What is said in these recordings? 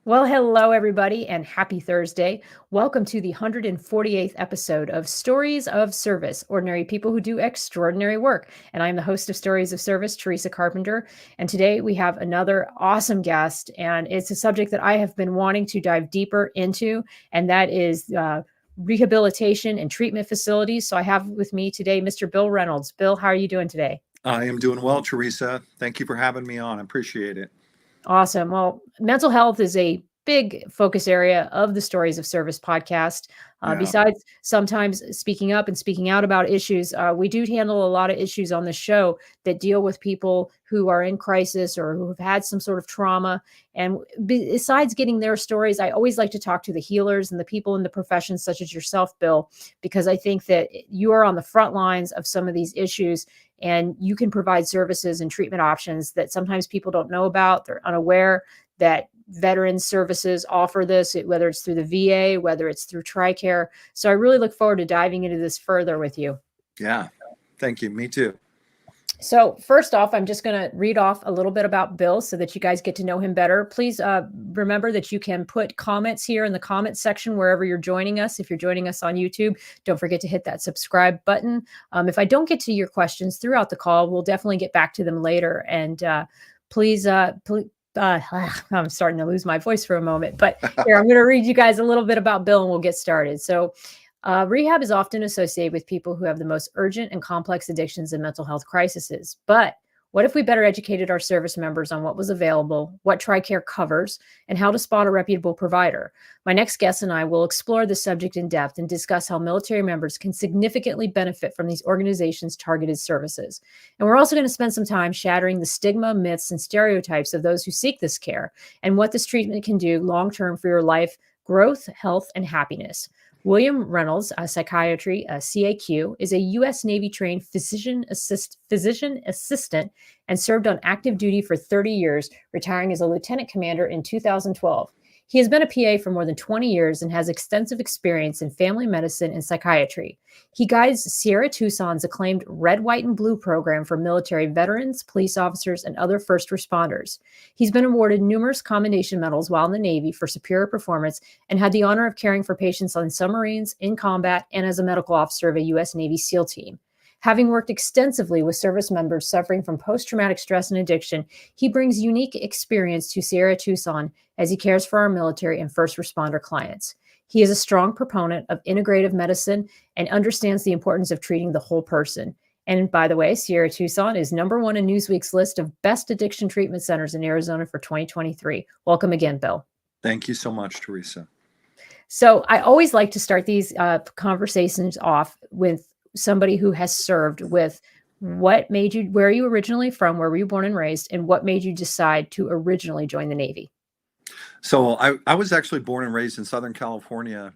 Well, hello, everybody, and happy Thursday. Welcome to the 148th episode of Stories of Service, Ordinary People Who Do Extraordinary Work. And I'm the host of Stories of Service, Teresa Carpenter. And today we have another awesome guest, and it's a subject that I have been wanting to dive deeper into, and that is rehabilitation and treatment facilities. So I have with me today Mr. Bill Reynolds. Bill, how are you doing today? I am doing well, Teresa. Thank you for having me on. I appreciate it. Awesome. Well, mental health is a big focus area of the Stories of Service podcast. Yeah. Besides sometimes speaking up and speaking out about issues, we do handle a lot of issues on the show that deal with people who are in crisis or who have had some sort of trauma. And besides getting their stories, I always like to talk to the healers and the people in the profession, such as yourself, Bill, because I think that you are on the front lines of some of these issues and you can provide services and treatment options that sometimes people don't know about. They're unaware that veteran services offer this, whether it's through the VA, whether it's through TriCare. So I really look forward to diving into this further with you. Yeah. Thank you. Me too. So first off, I'm just going to read off a little bit about Bill so that you guys get to know him better. Please remember that you can put comments here in the comment section wherever you're joining us. If you're joining us on YouTube, don't forget to hit that subscribe button. If I don't get to your questions throughout the call, we'll definitely get back to them later. And please, I'm starting to lose my voice for a moment, but here, I'm going to read you guys a little bit about Bill and we'll get started. So rehab is often associated with people who have the most urgent and complex addictions and mental health crises. But what if we better educated our service members on what was available, what TriCare covers, and how to spot a reputable provider? My next guest and I will explore this subject in depth and discuss how military members can significantly benefit from these organizations' targeted services. And we're also going to spend some time shattering the stigma, myths, and stereotypes of those who seek this care and what this treatment can do long-term for your life, growth, health, and happiness. William Reynolds, a psychiatry, a CAQ, is a U.S. Navy-trained physician assistant and served on active duty for 30 years, retiring as a lieutenant commander in 2012. He has been a PA for more than 20 years and has extensive experience in family medicine and psychiatry. He guides Sierra Tucson's acclaimed Red, White, and Blue program for military veterans, police officers, and other first responders. He's been awarded numerous commendation medals while in the Navy for superior performance and had the honor of caring for patients on submarines, in combat, and as a medical officer of a U.S. Navy SEAL team. Having worked extensively with service members suffering from post-traumatic stress and addiction, he brings unique experience to Sierra Tucson as he cares for our military and first responder clients. He is a strong proponent of integrative medicine and understands the importance of treating the whole person. And by the way, Sierra Tucson is #1 in Newsweek's list of best addiction treatment centers in Arizona for 2023. Welcome again, Bill. Thank you so much, Teresa. So I always like to start these conversations off with somebody who has served with what made you, where are you originally from, where were you born and raised, and what made you decide to originally join the Navy? So I was actually born and raised in Southern California.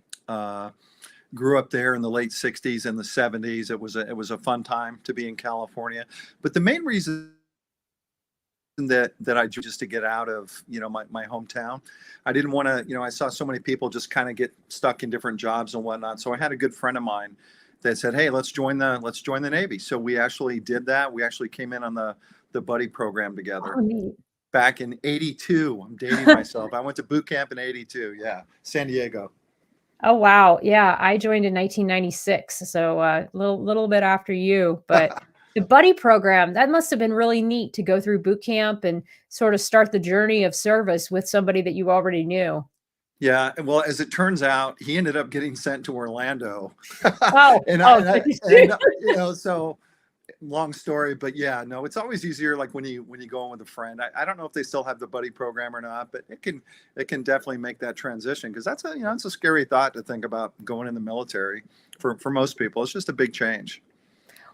Grew up there in the late 60s and the 70s. It was a fun time to be in California. But the main reason that I joined just to get out of, my hometown. I didn't want to, I saw so many people just kind of get stuck in different jobs and whatnot. So I had a good friend of mine that said, "Hey, let's join the Navy." So we actually did that. We actually came in on the buddy program together. Oh, neat. Back in 82. I'm dating myself. I went to boot camp in 82. Yeah. San Diego. Oh, wow. Yeah. I joined in 1996. So a little bit after you, but the buddy program, that must have been really neat to go through boot camp and sort of start the journey of service with somebody that you already knew. Yeah. Well, as it turns out, he ended up getting sent to Orlando. Oh, So long story, but yeah, no, it's always easier. Like when you go in with a friend, I don't know if they still have the buddy program or not, but it can definitely make that transition. Cause that's it's a scary thought to think about going in the military for most people. It's just a big change.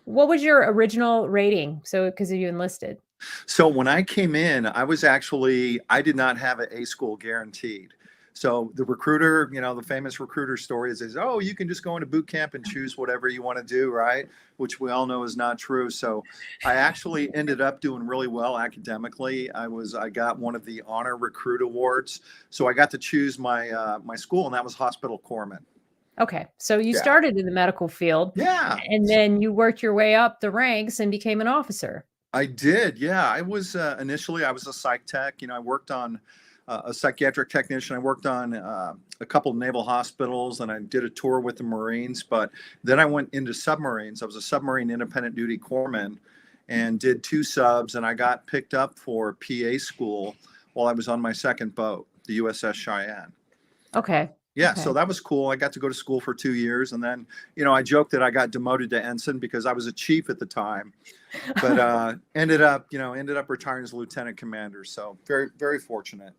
What was your original rating? So, because you enlisted. So when I came in, I did not have an A school guaranteed. So the recruiter, the famous recruiter story is, oh, you can just go into boot camp and choose whatever you want to do, right? Which we all know is not true. So I actually ended up doing really well academically. I got one of the honor recruit awards. So I got to choose my school, and that was hospital corpsman. Okay. So you started in the medical field. Yeah. And then you worked your way up the ranks and became an officer. I did. Yeah. I was initially, I was a psych tech. I worked on a psychiatric technician. I worked on a couple of naval hospitals, and I did a tour with the Marines. But then I went into submarines. I was a submarine independent duty corpsman and did 2 subs, and I got picked up for PA school while I was on my second boat, the USS Cheyenne. Okay. Yeah, Okay. so that was cool. I got to go to school for 2 years, and then, I joked that I got demoted to ensign because I was a chief at the time, but ended up retiring as a lieutenant commander. So very, very fortunate.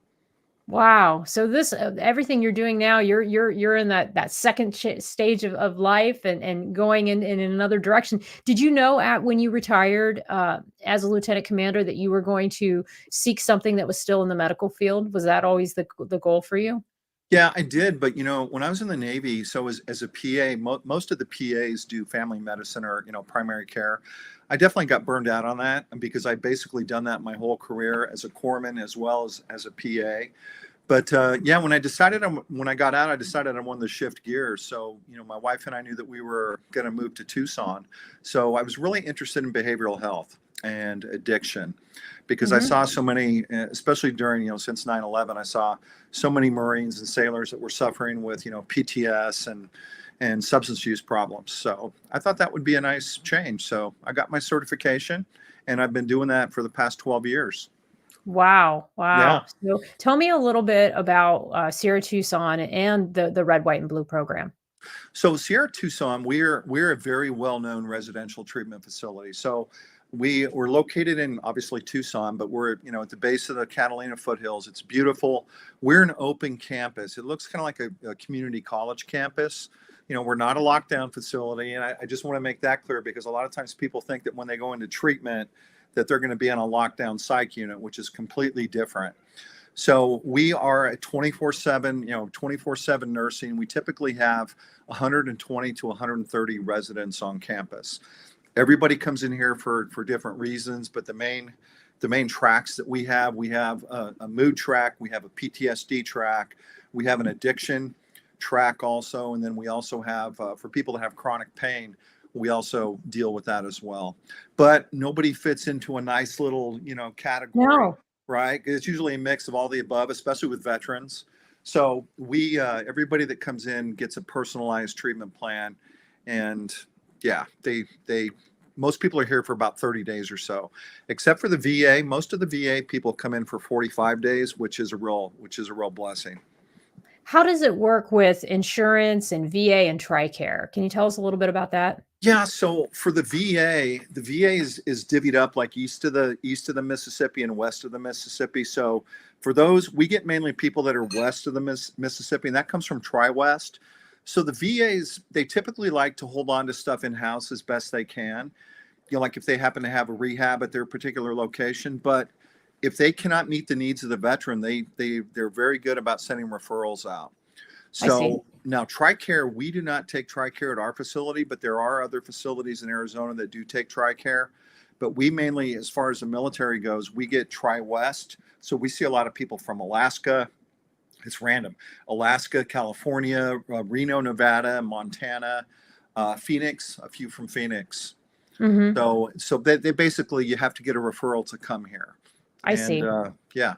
Wow. So this everything you're doing now, you're in that second stage of life and going in another direction. Did you know when you retired as a lieutenant commander that you were going to seek something that was still in the medical field? Was that always the goal for you? Yeah, I did. But, when I was in the Navy, so as a PA, most of the PAs do family medicine or, primary care. I definitely got burned out on that because I basically done that my whole career as a corpsman as well as a PA. But yeah, when I got out, I decided I wanted to shift gears. So, my wife and I knew that we were going to move to Tucson. So I was really interested in behavioral health and addiction because I saw so many, especially during, since 9/11, I saw so many Marines and sailors that were suffering with, PTS and substance use problems. So I thought that would be a nice change. So I got my certification, and I've been doing that for the past 12 years. Wow. Yeah. Wow. So tell me a little bit about Sierra Tucson and the red, white, and blue program. So Sierra Tucson, we're a very well-known residential treatment facility. So we're located in obviously Tucson, but we're at the base of the Catalina foothills. It's beautiful. We're an open campus. It looks kind of like a community college campus. We're not a lockdown facility, and I just want to make that clear because a lot of times people think that when they go into treatment that they're going to be on a lockdown psych unit, which is completely different. So we are at 24/7, 24/7 nursing. We typically have 120 to 130 residents on campus. Everybody comes in here for different reasons, but the main tracks that we have a mood track, we have a PTSD track, we have an addiction track also, and then we also have for people that have chronic pain, we also deal with that as well. But nobody fits into a nice little category. No. Right? It's usually a mix of all the above, especially with veterans. So we, everybody that comes in gets a personalized treatment plan, and yeah, most people are here for about 30 days or so, except for the VA. Most of the VA people come in for 45 days, which is a real blessing. How does it work with insurance and VA and TriCare? Can you tell us a little bit about that? Yeah, so for the VA is divvied up like east of the Mississippi and west of the Mississippi. So for those, we get mainly people that are west of the Mississippi, and that comes from Tri-West. So the VAs, they typically like to hold on to stuff in-house as best they can, like if they happen to have a rehab at their particular location. But if they cannot meet the needs of the veteran, they're very good about sending referrals out. I see. So now TriCare, we do not take TriCare at our facility, but there are other facilities in Arizona that do take TriCare. But we mainly, as far as the military goes, we get Tri-West. So we see a lot of people from Alaska. It's random. Alaska, California, Reno, Nevada, Montana, Phoenix, a few from Phoenix. So they basically, you have to get a referral to come here. I see. Yeah.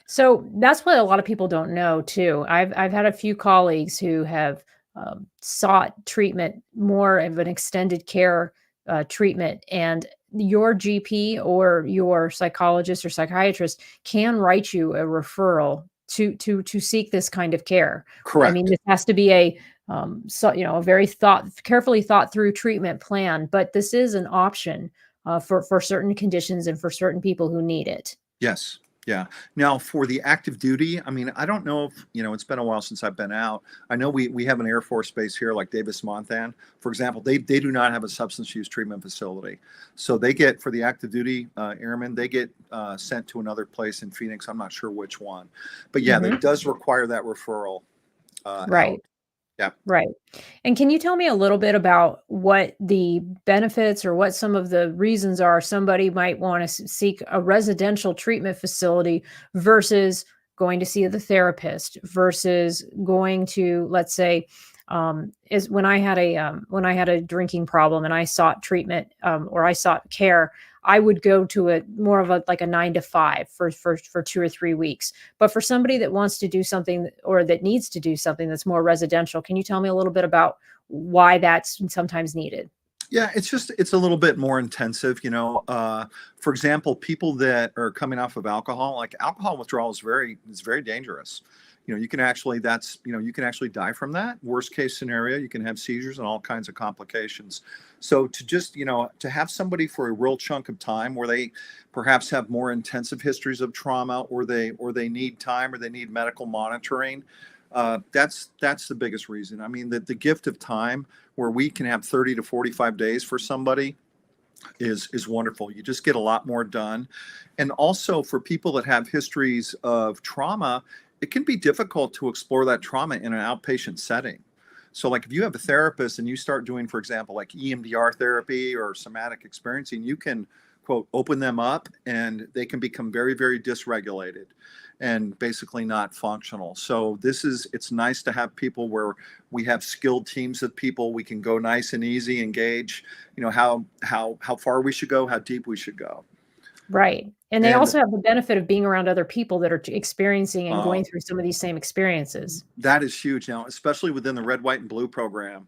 So that's what a lot of people don't know too. I've had a few colleagues who have sought treatment, more of an extended care treatment, and your GP or your psychologist or psychiatrist can write you a referral to seek this kind of care. Correct. I mean, this has to be a very carefully thought through treatment plan, but this is an option for certain conditions and for certain people who need it. Yes. Yeah. Now for the active duty, I mean, I don't know if, it's been a while since I've been out. I know we have an Air Force base here, like Davis-Monthan, for example. They do not have a substance use treatment facility. So they get, for the active duty airmen, they get sent to another place in Phoenix. I'm not sure which one. But yeah, it does require that referral. Right. Out. Yeah. Right. And can you tell me a little bit about what the benefits or what some of the reasons are somebody might want to seek a residential treatment facility versus going to see the therapist versus going to, let's say, is when I had a drinking problem and I sought treatment, or I sought care. I would go to a more of a like a 9 to 5 for 2 or 3 weeks. But for somebody that wants to do something or that needs to do something that's more residential, can you tell me a little bit about why that's sometimes needed? Yeah, it's a little bit more intensive, for example, people that are coming off of alcohol, like alcohol withdrawal is very dangerous. You can actually you can actually die from that. Worst case scenario, you can have seizures and all kinds of complications. So to just, to have somebody for a real chunk of time where they perhaps have more intensive histories of trauma, or they need time, or they need medical monitoring, that's the biggest reason. I mean, the gift of time where we can have 30 to 45 days for somebody is wonderful. You just get a lot more done. And also for people that have histories of trauma, it can be difficult to explore that trauma in an outpatient setting. So like if you have a therapist and you start doing, for example, like EMDR therapy or somatic experiencing, you can, quote, open them up and they can become very, very dysregulated and basically not functional. So it's nice to have people where we have skilled teams of people. We can go nice and easy, engage, how far we should go, how deep we should go. Right. And they And also have the benefit of being around other people that are experiencing and uh, going through some of these same experiences. that is huge now, especially within the red, white, and blue program.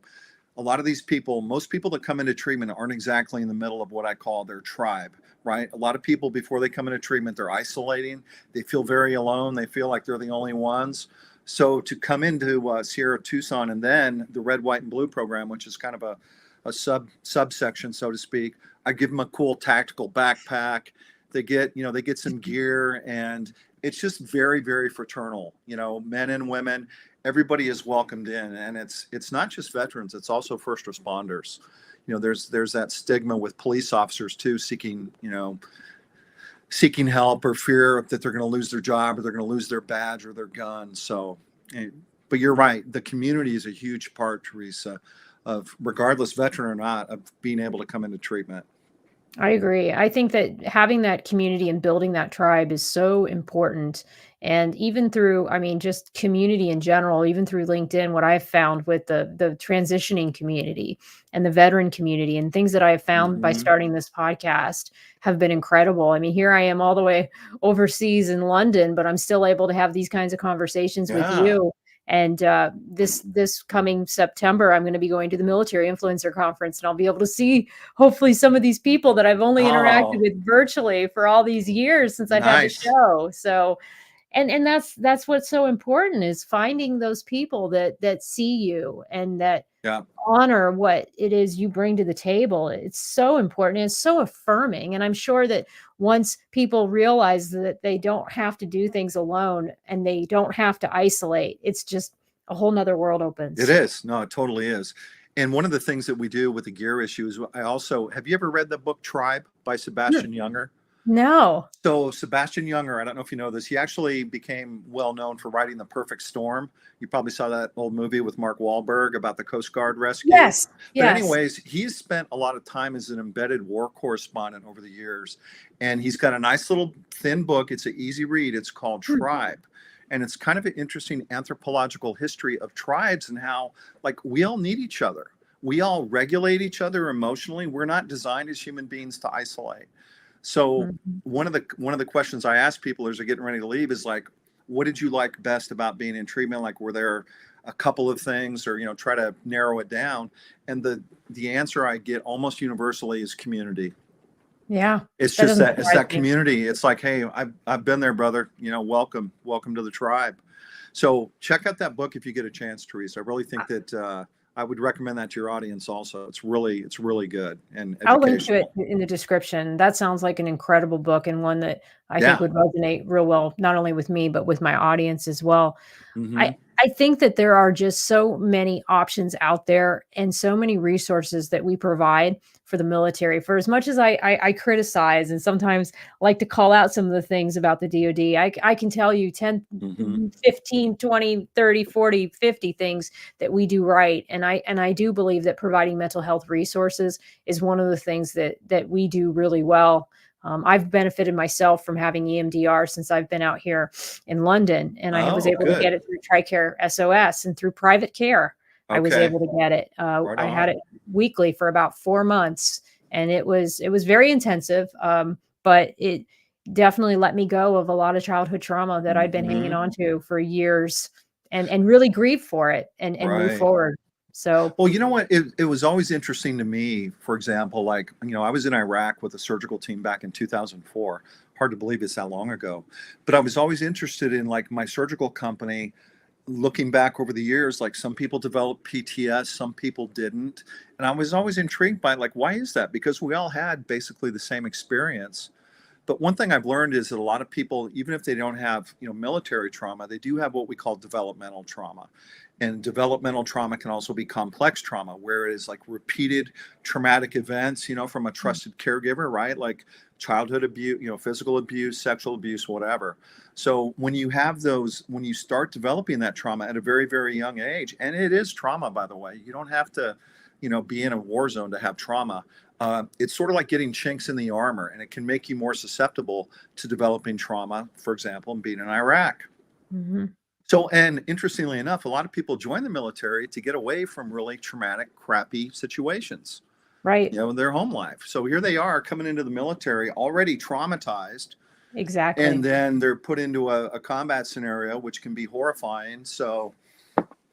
A lot of these people, most people that come into treatment aren't exactly in the middle of what I call their tribe, right? A lot of people, before they come into treatment, they're isolating. They feel very alone. They feel like they're the only ones. So to come into Sierra Tucson and then the red, white, and blue program, which is kind of a subsection, so to speak, I give them a cool tactical backpack. They get some gear, and it's just very, very fraternal. Men and women, everybody is welcomed in, and it's not just veterans, it's also first responders. There's that stigma with police officers too, seeking help, or fear that they're going to lose their job, or they're going to lose their badge or their gun. So but you're right, the community is a huge part, Teresa, of, regardless veteran or not, of being able to come into treatment. I agree. I think that having that community and building that tribe is so important. And even through, I mean, just community in general, even through LinkedIn, what I've found with the transitioning community and the veteran community and things that I have found by Hmm. starting this podcast have been incredible. I mean, here I am all the way overseas in London, but I'm still able to have these kinds of conversations with Yeah. you. And this coming September, I'm going to be going to the Military Influencer Conference, and I'll be able to see hopefully some of these people that I've only interacted Oh, with virtually for all these years since I've had the nice. show. So, and that's what's so important, is finding those people that see you and that Yeah. honor what it is you bring to the table. It's so important. It's so affirming. And I'm sure that once people realize that they don't have to do things alone and they don't have to isolate, it's just a whole nother world It opens. is. No, it totally is. And one of the things that we do with the gear issue is, have you ever read the book Tribe by Mm. Sebastian Junger? No. So Sebastian Junger, I don't know if you know this, he actually became well known for writing The Perfect Storm. You probably saw that old movie with Mark Wahlberg about the Coast Guard rescue. Yes. But Yes. anyways, he's spent a lot of time as an embedded war correspondent over the years. And he's got a nice little thin book. It's an easy read. It's called Mm. Tribe. And it's kind of an interesting anthropological history of tribes and how, like, we all need each other. We all regulate each other emotionally. We're not designed as human beings to isolate. So Mhm. one of the questions I ask people as they're getting ready to leave is like, what did you like best about being in treatment? Like, were there a couple of things, or try to narrow it down? And the answer I get almost universally is community. Yeah. It's That just doesn't it's surprise that me. community. It's like, hey, I've been there, brother. Welcome to the tribe. So check out that book if you get a chance, Teresa. I really think that I would recommend that to your audience also. It's really good and I'll link to it educational. in the description. That sounds like an incredible book and one that I think Yeah. would resonate real well, not only with me, but with my audience as well. I Hmm. I think that there are just so many options out there and so many resources that we provide for the military. For as much as I criticize and sometimes like to call out some of the things about the DoD, I can tell you 10, Hmm. 15, 20, 30, 40, 50 things that we do right. And I do believe that providing mental health resources is one of the things that we do really well. I've benefited myself from having EMDR since I've been out here in London, and I was Oh, able to good. get it through TriCare S.O.S and through private care. I was Okay. able to get it. Right I had on. it weekly for about 4 months, and it was very intensive. But it definitely let me go of a lot of childhood trauma that I'd been hanging Hmm. on to for years, and really grieve for it and move Right. forward. So Well, you know what? It was always interesting to me, for example, like, I was in Iraq with a surgical team back in 2004. Hard to believe it's that long ago. But I was always interested in like my surgical company, looking back over the years, like some people developed PTS, some people didn't. And I was always intrigued by like, why is that? Because we all had basically the same experience. But one thing I've learned is that a lot of people, even if they don't have, military trauma, they do have what we call developmental trauma. And developmental trauma can also be complex trauma, where it is like repeated traumatic events, from a trusted caregiver, right? Like childhood abuse, physical abuse, sexual abuse, whatever. So when you have those, when you start developing that trauma at a very, very young age, and it is trauma, by the way, you don't have to, be in a war zone to have trauma. It's sort of like getting chinks in the armor, and it can make you more susceptible to developing trauma, for example, and being in Iraq. mhm. So, and interestingly enough, a lot of people join the military to get away from really traumatic, crappy situations, Right. in their home life. So here they are coming into the military already traumatized, and Exactly. then they're put into a combat scenario, which can be horrifying. So,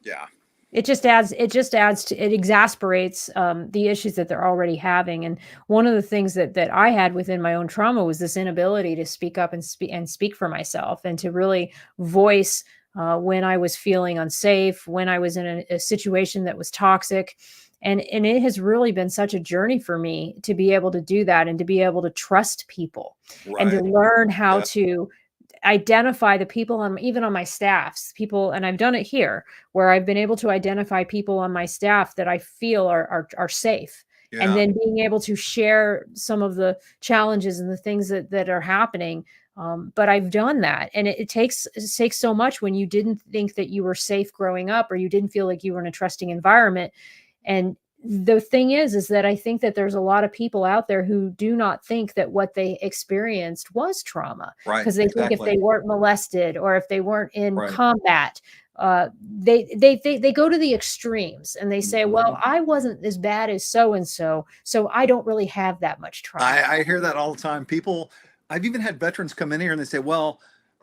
yeah. It just adds to it exasperates the issues that they're already having. And one of the things that I had within my own trauma was this inability to speak up and speak for myself, and to really voice when I was feeling unsafe, when I was in a situation that was toxic. And it has really been such a journey for me to be able to do that, and to be able to trust people, and to Right. learn how Yeah. to identify the people on, even on my staffs, people. And I've done it here, where I've been able to identify people on my staff that I feel are safe, and Yeah. then being able to share some of the challenges and the things that are happening. But I've done that, and it takes so much when you didn't think that you were safe growing up, or you didn't feel like you were in a trusting environment. And the thing is that I think that there's a lot of people out there who do not think that what they experienced was trauma, Right. because they think if Exactly. they weren't molested, or if they weren't in Right. combat, they go to the extremes, and they say, Hmm. well, I wasn't as bad as so and so, so I don't really have that much trauma. I hear that all the time. People, I've even had veterans come in here and they say, well,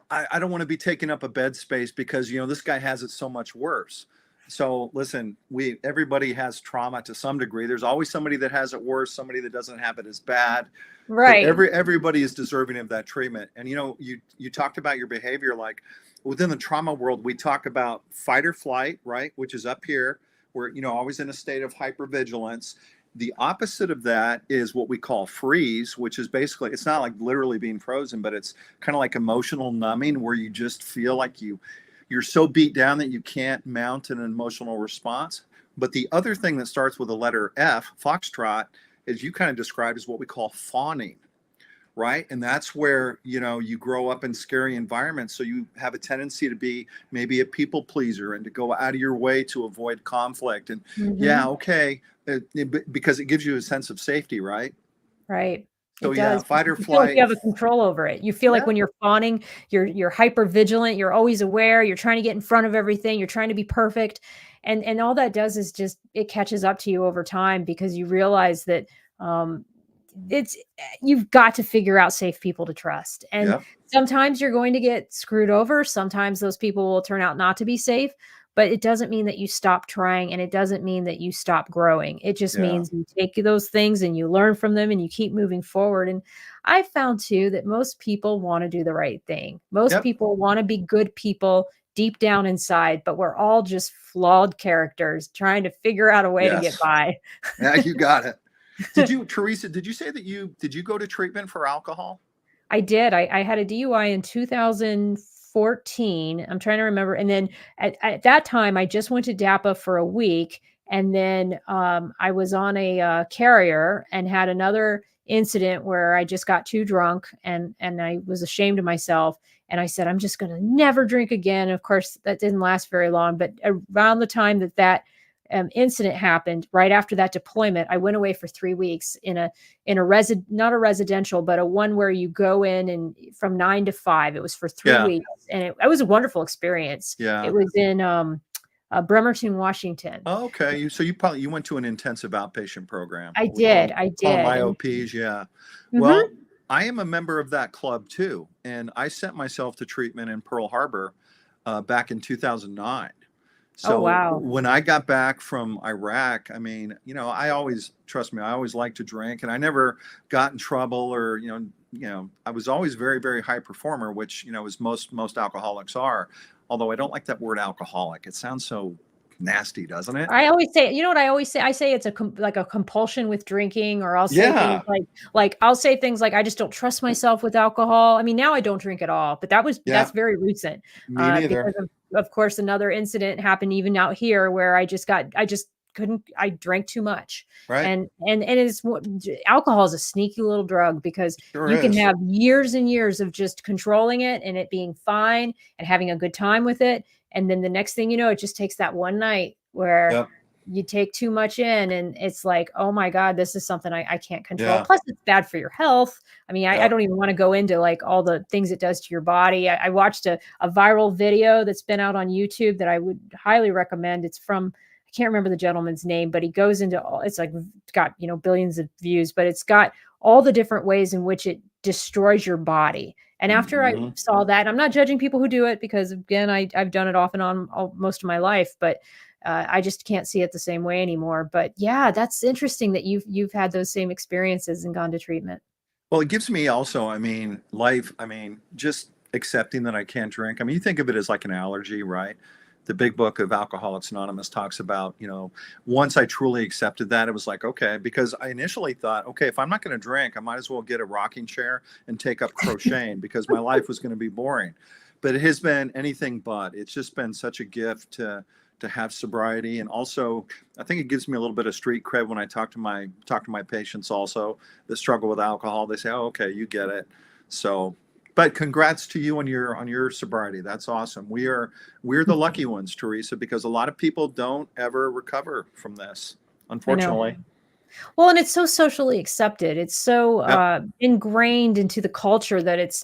I don't want to be taking up a bed space because, this guy has it so much worse. So listen, everybody has trauma to some degree. There's always somebody that has it worse, somebody that doesn't have it as bad, but Right. everybody is deserving of that treatment. And you talked about your behavior, like within the trauma world, we talk about fight or flight, right? Which is up here. We're, always in a state of hypervigilance. The opposite of that is what we call freeze, which is basically, it's not like literally being frozen, but it's kind of like emotional numbing, where you just feel like you're so beat down that you can't mount an emotional response. But the other thing that starts with the letter F, foxtrot, as you kind of described, is what we call fawning, right? And that's where, you grow up in scary environments. So you have a tendency to be maybe a people pleaser, and to go out of your way to avoid conflict. And yeah, Hmm. okay, because it gives you a sense of safety, right? Right. So It yeah, does, fight because or you feel like you flight. have a control over it. You feel like Yeah. when you're fawning, you're hyper vigilant, you're always aware, you're trying to get in front of everything, you're trying to be perfect. And all that does is just it catches up to you over time, because you realize that um it's you've got to figure out safe people to trust. And Yeah. sometimes you're going to get screwed over. Sometimes those people will turn out not to be safe, but it doesn't mean that you stop trying, and it doesn't mean that you stop growing. It just Yeah. means you take those things and you learn from them, and you keep moving forward. And I found too that most people want to do the right thing. Most Yep. people want to be good people deep down inside, but we're all just flawed characters trying to figure out a way to get Yes. by. Yeah, you got it. Teresa, did you say that did you go to treatment for alcohol? I did. I had a DUI in 2014. I'm trying to remember. And then at that time, I just went to DAPA for a week. And then I was on a carrier, and had another incident where I just got too drunk, and I was ashamed of myself. And I said, I'm just going to never drink again. Of course, that didn't last very long. But around the time that incident happened, right after that deployment, I went away for 3 weeks in a not a residential, but a one where you go in and from 9 to 5. It was for three Yeah. weeks, and it was a wonderful experience. It Yeah. was in Bremerton, Washington. Okay. You went to an intensive outpatient program. I We call did. them, I call them did. And IOPs. Yeah. Well, mhm. I am a member of that club too, and I sent myself to treatment in Pearl Harbor back in 2009. Oh, So wow. when I got back from Iraq, I mean, trust me, I always liked to drink, and I never got in trouble, or I was always very, very high performer, which is most alcoholics are. Although I don't like that word alcoholic. It sounds so nasty, doesn't it? I always say, you know what I always say? I say it's like a compulsion with drinking, or I'll say things Yeah. like I'll say things like I just don't trust myself with alcohol. I mean, now I don't drink at all, but that's Yeah. very recent. Me neither. Because of course another incident happened even out here where I just couldn't, I drank too much. Right. And alcohol is a sneaky little drug, because Sure you can is. have years and years of just controlling it and it being fine and having a good time with it. And then the next thing you know, it just takes that one night where Yep. you take too much in, and it's like, oh my God, this is something I can't control. Yeah. Plus it's bad for your health. I mean, I Yep. don't even want to go into like all the things it does to your body. I watched a viral video that's been out on YouTube that I would highly recommend. It's from, I can't remember the gentleman's name, but he goes into all, it's like got, billions of views, but it's got all the different ways in which it destroys your body. And after I Mhm. saw that, I'm not judging people who do it, because again, I've done it off and on most of my life, but I just can't see it the same way anymore. But yeah, that's interesting that you've had those same experiences and gone to treatment. Well, it gives me also, life, just accepting that I can't drink. I mean, you think of it as like an allergy, right? The big book of Alcoholics Anonymous talks about, once I truly accepted that, it was like, okay, because I initially thought, okay, if I'm not going to drink, I might as well get a rocking chair and take up crocheting because my life was going to be boring. But it has been anything but. It's just been such a gift to have sobriety, and also I think it gives me a little bit of street cred when I talk to my patients also that struggle with alcohol. They say, oh, okay, you get it. So, but congrats to you on your sobriety. That's awesome. We're the lucky ones, Teresa, because a lot of people don't ever recover from this, I know. unfortunately. Well, and it's so socially accepted. It's so Yep. ingrained into the culture that it's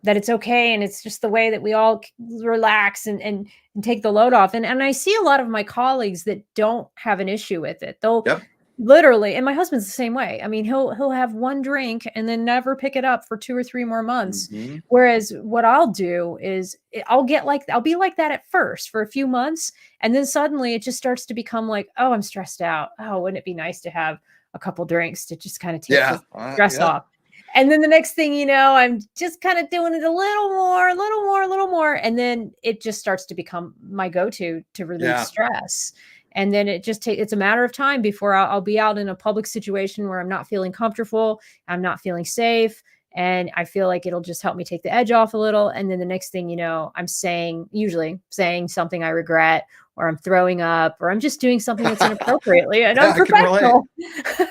okay, and it's just the way that we all relax and take the load off. And I see a lot of my colleagues that don't have an issue with it. They'll Yep. literally, and my husband's the same way. I mean, he'll have one drink and then never pick it up for 2 or 3 more months. Hmm. Whereas what I'll do is I'll be like that at first for a few months, and then suddenly it just starts to become like, oh, I'm stressed out. Oh, wouldn't it be nice to have a couple drinks to just kind of take Yeah. the stress Yeah. off? And then the next thing you know, I'm just kind of doing it a little more, a little more, a little more. And then it just starts to become my go-to to relieve Yeah. stress. And then it's a matter of time before I'll be out in a public situation where I'm not feeling comfortable, I'm not feeling safe, and I feel like it'll just help me take the edge off a little. And then the next thing you know, usually saying something I regret, or I'm throwing up, or I'm just doing something that's inappropriately and Yeah, I can relate. unprofessional.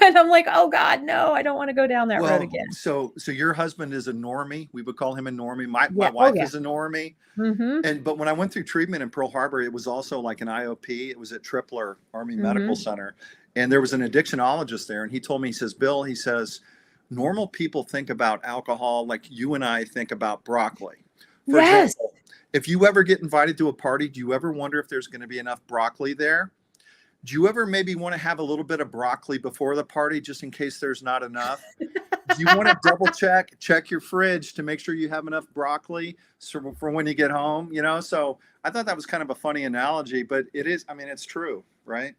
And I'm like, oh God, no, I don't want to go down that road Well, again. so your husband is a normie. We would call him a normie. My Yeah. Oh wife yeah. is a normie. Mm-hmm. But when I went through treatment in Pearl Harbor, it was also like an IOP. It was at Tripler Army Medical Mm-hmm. Center, and there was an addictionologist there, and he told me, he says, Bill, he says, normal people think about alcohol like you and I think about broccoli. For Yes. example, if you ever get invited to a party, do you ever wonder if there's going to be enough broccoli there? Do you ever maybe want to have a little bit of broccoli before the party just in case there's not enough? Do you want to double check your fridge to make sure you have enough broccoli for when you get home? So I thought that was kind of a funny analogy, but it is, it's true, right?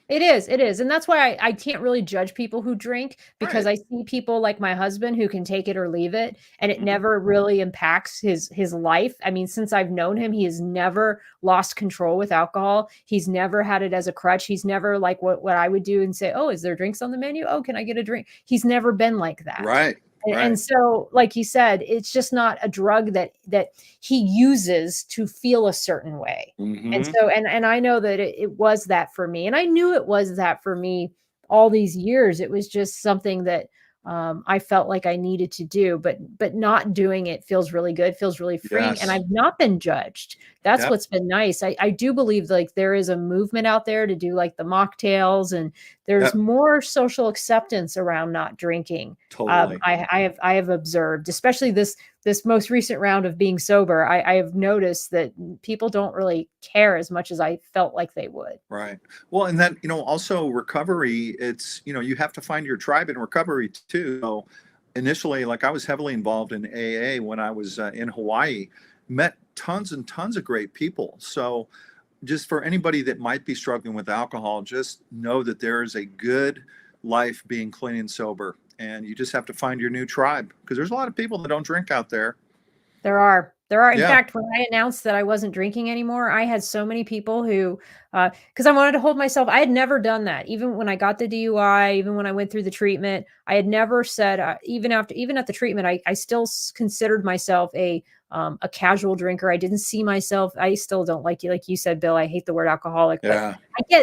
It is, it is. And that's why I can't really judge people who drink, because Right. I see people like my husband who can take it or leave it, and it Mhm. never really impacts his life. I mean, since I've known him, he has never lost control with alcohol. He's never had it as a crutch. He's never like what I would do and say, "Oh, is there drinks on the menu? Oh, can I get a drink?" He's never been like that. Right. And Right. so, like you said, it's just not a drug that he uses to feel a certain way. And Hmm. so, and I know that it was that for me, and I knew it was that for me all these years. It was just something that I felt like I needed to do, but not doing it feels really good, feels really freeing, and Yes. I've not been judged. That's Yep. what's been nice. I do believe like there is a movement out there to do like the mocktails, and there's Yep. more social acceptance around not drinking. Totally. I have observed, especially this this most recent round of being sober, I have noticed that people don't really care as much as I felt like they would. Right. Well, and then, also recovery, it's, you have to find your tribe in recovery too. So initially, like I was heavily involved in AA when I was in Hawaii, met tons and tons of great people. So just for anybody that might be struggling with alcohol, just know that there is a good life being clean and sober. And you just have to find your new tribe because there's a lot of people that don't drink out there. There are. There are. In Yeah. fact, when I announced that I wasn't drinking anymore, I had so many people who, because I wanted to hold myself, I had never done that. Even when I got the DUI, even when I went through the treatment, I had never said, even at the treatment, I still considered myself a casual drinker. I didn't see myself. I still don't like you said, Bill, I hate the word alcoholic, but Yeah.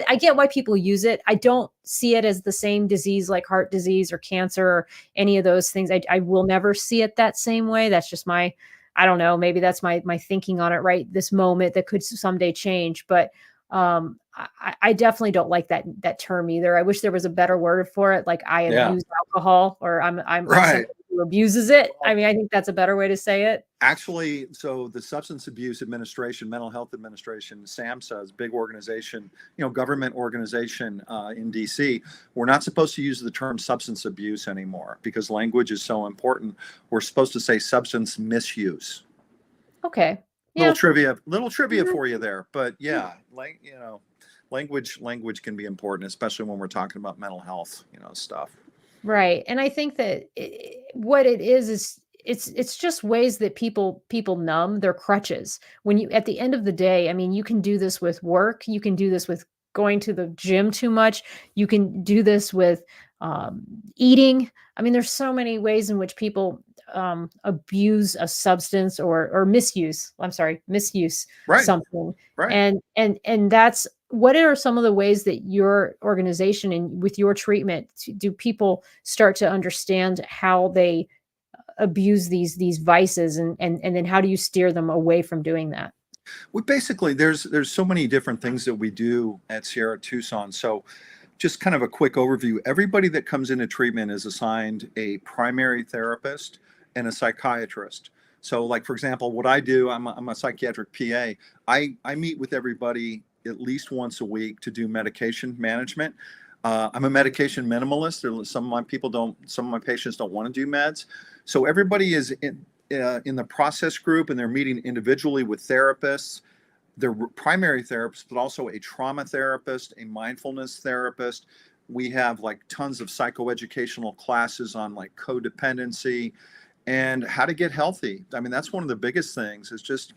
I get why people use it. I don't see it as the same disease like heart disease or cancer or any of those things. I will never see it that same way. That's just I don't know, maybe that's my thinking on it right this moment that could someday change. But I definitely don't like that term either. I wish there was a better word for it. Like I Yeah. abuse alcohol or I'm Right. somebody who abuses it. I mean, I think that's a better way to say it. Actually, so the Substance Abuse Administration, Mental Health Administration, SAMHSA is a big organization, government organization in DC. We're not supposed to use the term substance abuse anymore because language is so important. We're supposed to say substance misuse. Okay. Little Yeah. trivia Mhm. for you there. But yeah, language can be important, especially when we're talking about mental health, stuff. Right. And I think that what it is it's just ways that people numb their crutches. When you at the end of the day, I mean, you can do this with work, you can do this with going to the gym too much, you can do this with um, eating. I mean, there's so many ways in which people abuse a substance or misuse. I'm sorry, misuse Right. something. Right. And that's what are some of the ways that your organization and with your treatment do people start to understand how they abuse these vices and then how do you steer them away from doing that? We basically there's so many different things that we do at Sierra Tucson. So just kind of a quick overview. Everybody that comes into treatment is assigned a primary therapist and a psychiatrist. So like for example, what I do, I'm a psychiatric PA. I meet with everybody at least once a week to do medication management. I'm a medication minimalist. Some of my patients don't want to do meds. So everybody is in the process group and they're meeting individually with therapists, their primary therapist, but also a trauma therapist, a mindfulness therapist. We have like tons of psychoeducational classes on like codependency and how to get healthy. I mean, that's one of the biggest things is just,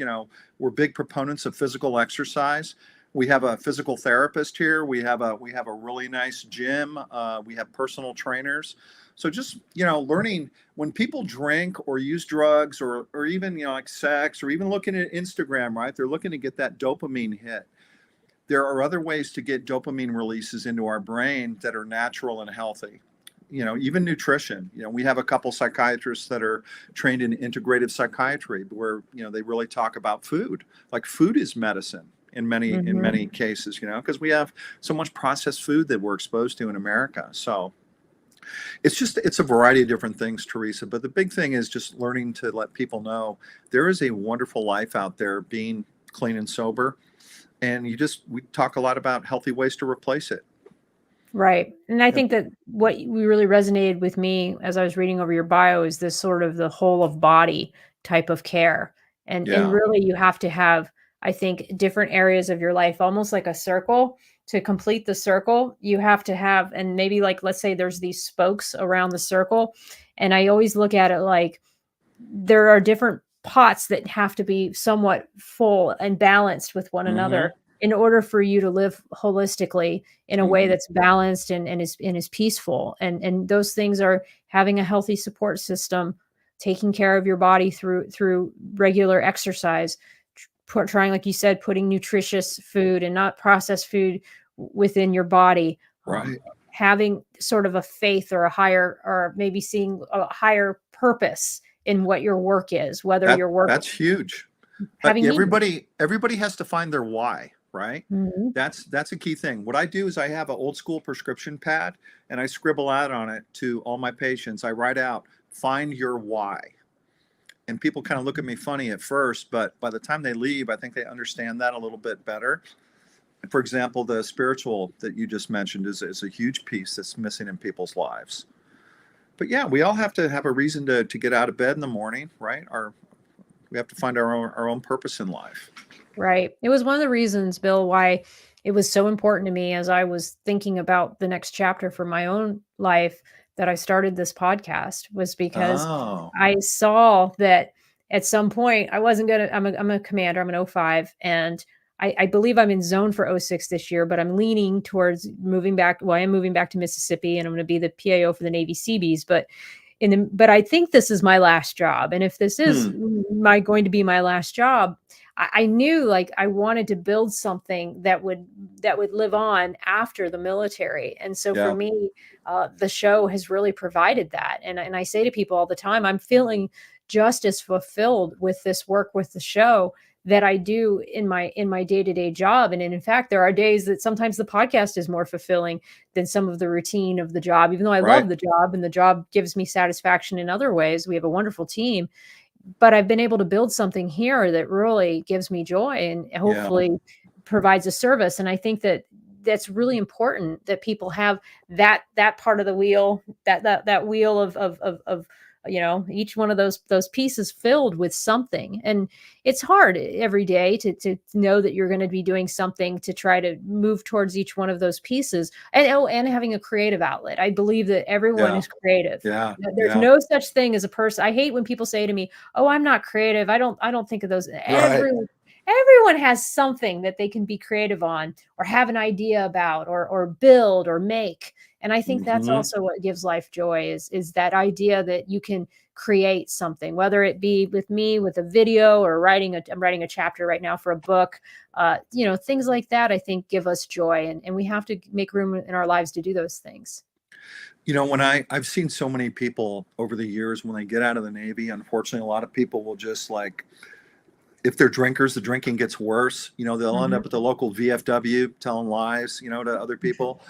we're big proponents of physical exercise. We have a physical therapist here. We have a really nice gym. We have personal trainers. So just, learning when people drink or use drugs or even, like sex or even looking at Instagram, right? They're looking to get that dopamine hit. There are other ways to get dopamine releases into our brain that are natural and healthy. Even nutrition. We have a couple psychiatrists that are trained in integrative psychiatry where, they really talk about food. Like food is medicine in many cases, because we have so much processed food that we're exposed to in America. So it's a variety of different things, Teresa. But the big thing is just learning to let people know there is a wonderful life out there being clean and sober. And we talk a lot about healthy ways to replace it. Right. And I Yep. think that what we really resonated with me as I was reading over your bio is this sort of the whole of body type of care. And Yeah. really you have to have, I think, different areas of your life, almost like a circle. To complete the circle, you have to have, and maybe like let's say there's these spokes around the circle. And I always look at it like there are different pots that have to be somewhat full and balanced with one Hmm. another in order for you to live holistically in a way Hmm. that's balanced and is peaceful. And those things are having a healthy support system, taking care of your body through regular exercise, trying, like you said, putting nutritious food and not processed food within your body, Right. having sort of a faith or a higher, or maybe seeing a higher purpose in what your work is, whether your work That's huge. But having meaning. everybody has to find their why, right? Mhm. That's a key thing. What I do is I have an old school prescription pad and I scribble out on it to all my patients. I write out, find your why. and people kind of look at me funny at first, but by the time they leave, I think they understand that a little bit better. For example, the spiritual that you just mentioned is a huge piece that's missing in people's lives. But yeah, we all have to have a reason to get out of bed in the morning, right? We have to find our own purpose in life. Right. It was one of the reasons, Bill, why it was so important to me as I was thinking about the next chapter for my own life that I started this podcast, was because Oh, I saw that at some point I wasn't going to, I'm a commander, I'm an O5, and I believe I'm in zone for O6 this year, but I'm leaning towards moving back. Well, I am moving back to Mississippi, and I'm going to be the PAO for the Navy Seabees, but I think this is my last job. And if this is going to be my last job, I knew like I wanted to build something that would live on after the military. And so for yeah, me, the show has really provided that. And I say to people all the time, I'm feeling just as fulfilled with this work with the show that I do in my day-to-day job. And in fact, there are days that sometimes the podcast is more fulfilling than some of the routine of the job, even though I love right. the job and the job gives me satisfaction in other ways. We have a wonderful team, but I've been able to build something here that really gives me joy and Yeah, hopefully provides a service. And I think that that's really important that people have that part of the wheel, that wheel of each one of those pieces filled with something. And it's hard every day to know that you're going to be doing something to try to move towards each one of those pieces. And having a creative outlet. I believe that everyone yeah, is creative. yeah, There's yeah. no such thing as a person. I hate when people say to me, "Oh, I'm not creative." I don't think of those. Right. Everyone has something that they can be creative on or have an idea about or build or make. And I think that's Hmm. also what gives life joy is that idea that you can create something, whether it be with me with a video or I'm writing a chapter right now for a book. Things like that I think give us joy, and we have to make room in our lives to do those things. When I've seen so many people over the years when they get out of the Navy, unfortunately, a lot of people will just like, if they're drinkers, the drinking gets worse. They'll end Mhm. up at the local VFW telling lies, to other people.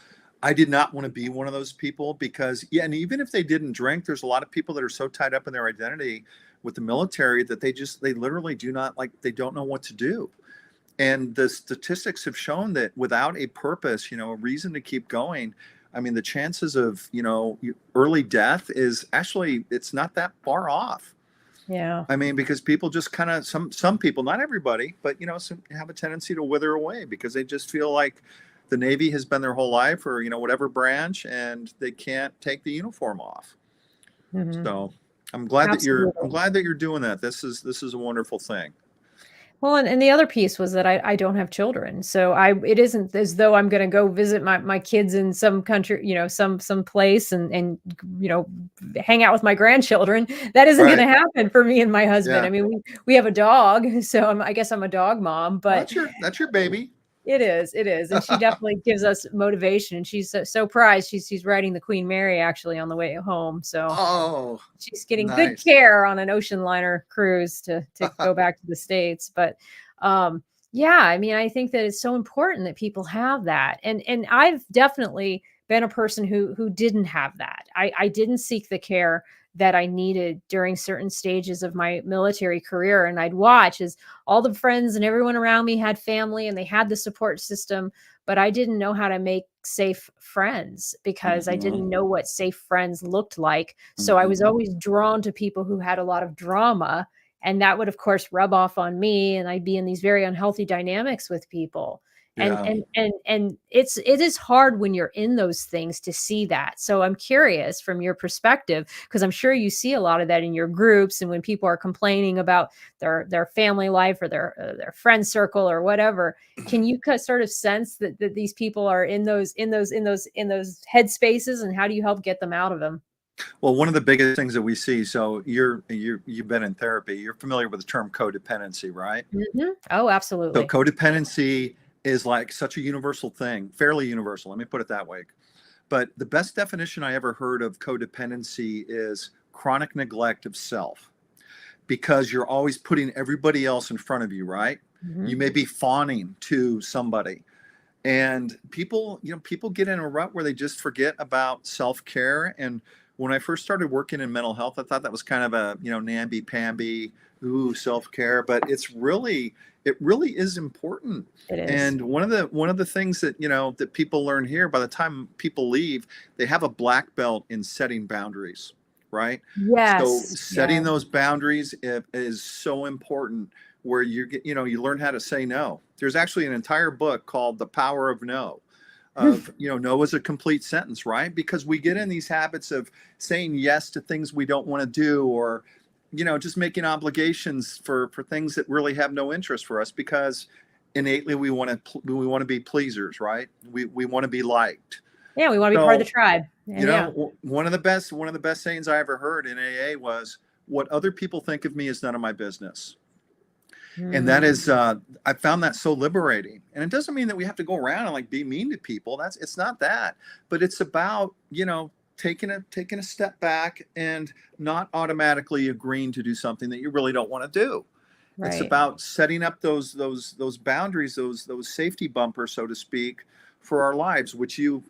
I did not want to be one of those people because, yeah, and even if they didn't drink, there's a lot of people that are so tied up in their identity with the military that they literally do not like, they don't know what to do. And the statistics have shown that without a purpose, a reason to keep going, I mean, the chances of, early death is actually, it's not that far off. Yeah. I mean, because people just kind of, some people, not everybody, but some have a tendency to wither away because they just feel like the Navy has been their whole life, or whatever branch, and they can't take the uniform off. Mhm. So I'm Absolutely. glad that you're doing that. This is a wonderful thing. Well, and the other piece was that I don't have children. So it isn't as though I'm gonna go visit my kids in some country, some place and hang out with my grandchildren. That isn't Right. gonna happen for me and my husband. Yeah. I mean, we have a dog, so I guess I'm a dog mom, Well, but that's your baby. it is, and she definitely gives us motivation, and she's so prized. She's riding the Queen Mary actually on the way home, so Oh, she's getting good nice. care on an ocean liner cruise to go back to the States. But yeah, I mean, I think that it's so important that people have that. And I've definitely been a person who didn't have that. I didn't seek the care that I needed during certain stages of my military career. And I'd watch as all the friends and everyone around me had family and they had the support system, but I didn't know how to make safe friends because I Hmm. didn't know what safe friends looked like. So I was Hmm. always drawn to people who had a lot of drama, and that would of course rub off on me, and I'd be in these very unhealthy dynamics with people. And Yeah. it is hard when you're in those things to see that. So I'm curious from your perspective, because I'm sure you see a lot of that in your groups and when people are complaining about their family life or their friend circle or whatever. Can you sort of sense that these people are in those head spaces, and how do you help get them out of them? Well, one of the biggest things that we see, so you've been in therapy, you're familiar with the term codependency, right? Mhm. Oh, So absolutely. codependency is like such a universal thing, fairly universal. Let me put it that way. But the best definition I ever heard of codependency is chronic neglect of self, because you're always putting everybody else in front of you, right? Mhm. You may be fawning to somebody. And people get in a rut where they just forget about self-care. And when I first started working in mental health, I thought that was kind of a, namby-pamby, ooh, self-care, but it really is important. It is. And one of the things that, that people learn here, by the time people leave, they have a black belt in setting boundaries, right? So Yes. setting Yeah. those boundaries is so important, where you learn how to say no. There's actually an entire book called The Power of No. Of, no is a complete sentence, right? Because we get in these habits of saying yes to things we don't want to do, or just making obligations for things that really have no interest for us, because innately we want to be pleasers, right? We want to be liked. Yeah. We want to be part of the So, tribe. And yeah. one of the best sayings I ever heard in AA was, "What other people think of me is none of my business." And that Mm, is, I found that so liberating. And it doesn't mean that we have to go around and like be mean to people. It's not that, but it's about, taking a step back and not automatically agreeing to do something that you really don't want to do. It's right. about setting up those boundaries, those safety bumpers, so to speak, for our lives, which you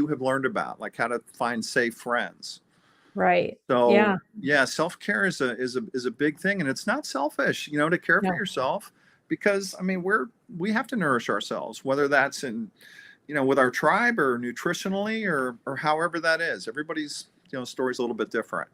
have learned about, like how to find safe friends. Right. Yeah. So yeah, self-care is a big thing, and it's not selfish, to care for No. yourself, because I mean we have to nourish ourselves, whether that's in, with our tribe, or nutritionally, or however that is. Everybody's, story's a little bit different.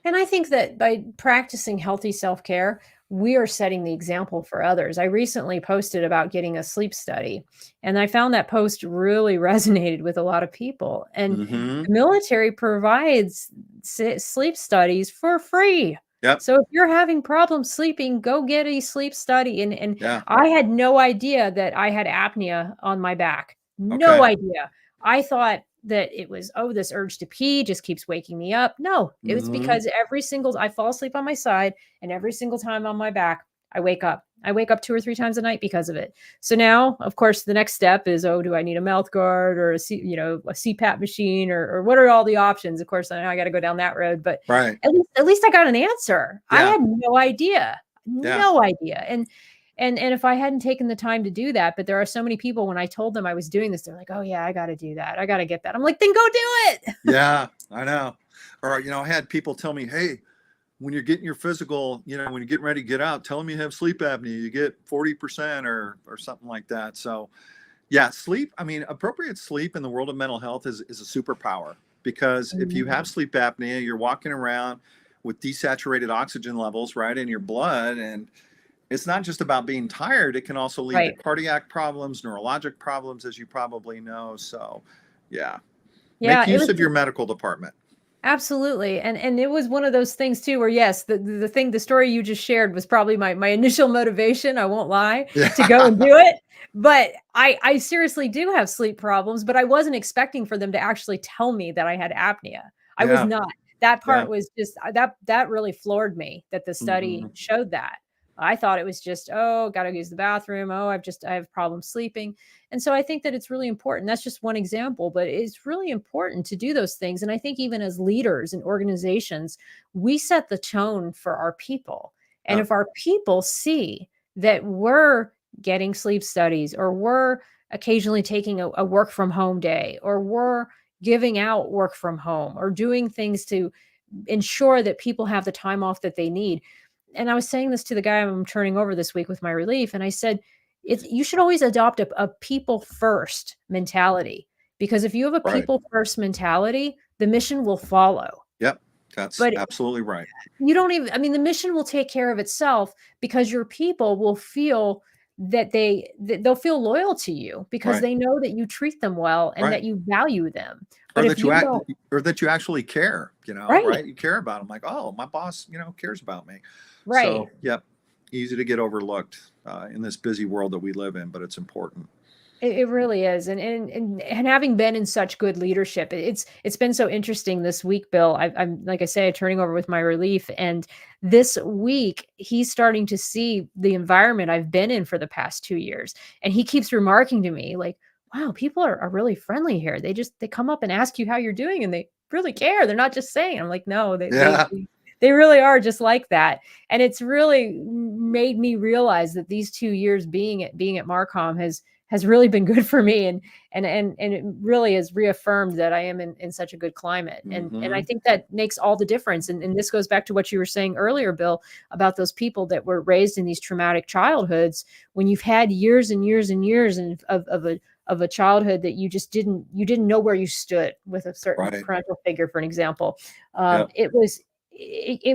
And I think that by practicing healthy self care, we are setting the example for others. I recently posted about getting a sleep study, and I found that post really resonated with a lot of people. And Mm-hmm. the military provides sleep studies for free. Yep. So if you're having problems sleeping, go get a sleep study. And Yeah. I had no idea that I had apnea on my back. No Okay. idea. I thought that it was, oh, this urge to pee just keeps waking me up. No, it was Mm-hmm. because I fall asleep on my side, and every single time on my back, I wake up. I wake up 2 or 3 times a night because of it. So now, of course, the next step is, oh, do I need a mouth guard, or a CPAP machine, or what are all the options? Of course, I got to go down that road, but Right. at least I got an answer. I Yeah. had no idea. Yeah. No idea. And if I hadn't taken the time to do that, but there are so many people, when I told them I was doing this, they're like, "Oh yeah, I got to do that. I got to get that." I'm like, "Then go do it." Yeah. I know. Or, I had people tell me, "Hey, when you're getting your physical, when you're getting ready to get out, tell them you have sleep apnea. You get 40% or something like that." So yeah, sleep. I mean, appropriate sleep in the world of mental health is a superpower, because if you have Mhm. sleep apnea, you're walking around with desaturated oxygen levels, right, in your blood. And it's not just about being tired. It can also lead to Right. cardiac problems, neurologic problems, as you probably know. So yeah, make Yeah, it use was of your medical department. absolutely. And it was one of those things too where, yes, the story you just shared was probably my initial motivation, I won't lie, to go and Yeah. do it. But I seriously do have sleep problems, but I wasn't expecting for them to actually tell me that I had apnea. I was Yeah. not. That Yeah. part was just that really floored me, that the study Hmm. showed that. I thought it was just, oh, got to use the bathroom. Oh, I have problems sleeping. And so I think that it's really important. That's just one example, but it's really important to do those things. And I think even as leaders in organizations, we set the tone for our people. And Yeah. if our people see that we're getting sleep studies, or we're occasionally taking a work from home day, or we're giving out work from home, or doing things to ensure that people have the time off that they need. And I was saying this to the guy I'm turning over this week with my relief, and I said, you should always adopt a people first mentality, because if you have a Right. people first mentality, the mission will follow. Yep. That's But absolutely right. you don't even, I mean, the mission will take care of itself, because your people will feel that they'll feel loyal to you, because Right. they know that you treat them well and Right. that you value them. Or But if that you you act, don't, or that you actually care, right, right? You care about them, like, oh, my boss, cares about me. right. So, yep, easy to get overlooked in this busy world that we live in, but it's important. It really is, and having been in such good leadership, it's been so interesting this week, Bill. I'm like I say, turning over with my relief, and this week he's starting to see the environment I've been in for the past 2 years, and he keeps remarking to me like, "Wow, people are really friendly here. They come up and ask you how you're doing, and they really care. They're not just saying." I'm like, "No, Yeah. they really are just like that." And it's really made me realize that these 2 years being at Marcom has really been good for me. And it really has reaffirmed that I am in such a good climate. And I Hmm. think that makes all the difference. And this goes back to what you were saying earlier, Bill, about those people that were raised in these traumatic childhoods. When you've had years and years and years of a childhood that you didn't know where you stood with a certain Right. parental figure, for an example, Yep. it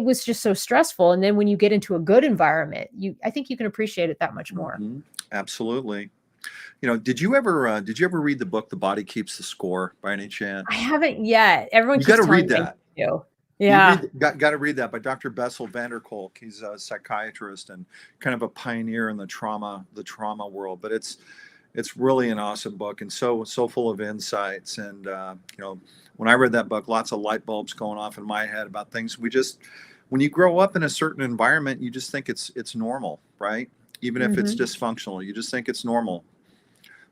was just so stressful. And then when you get into a good environment, I think you can appreciate it that much more. Hmm. Absolutely. Did you ever read the book The Body Keeps the Score by any I chance? haven't yet. Everyone You got keeps to telling read me I that. need to. You Yeah. got to read that by Dr. Bessel van der Kolk. He's a psychiatrist and kind of a pioneer in the trauma world. But it's really an awesome book and so full of insights. And when I read that book, lots of light bulbs going off in my head about things. When you grow up in a certain environment, you just think it's normal, right? Even if it's Hmm. dysfunctional, you just think it's normal.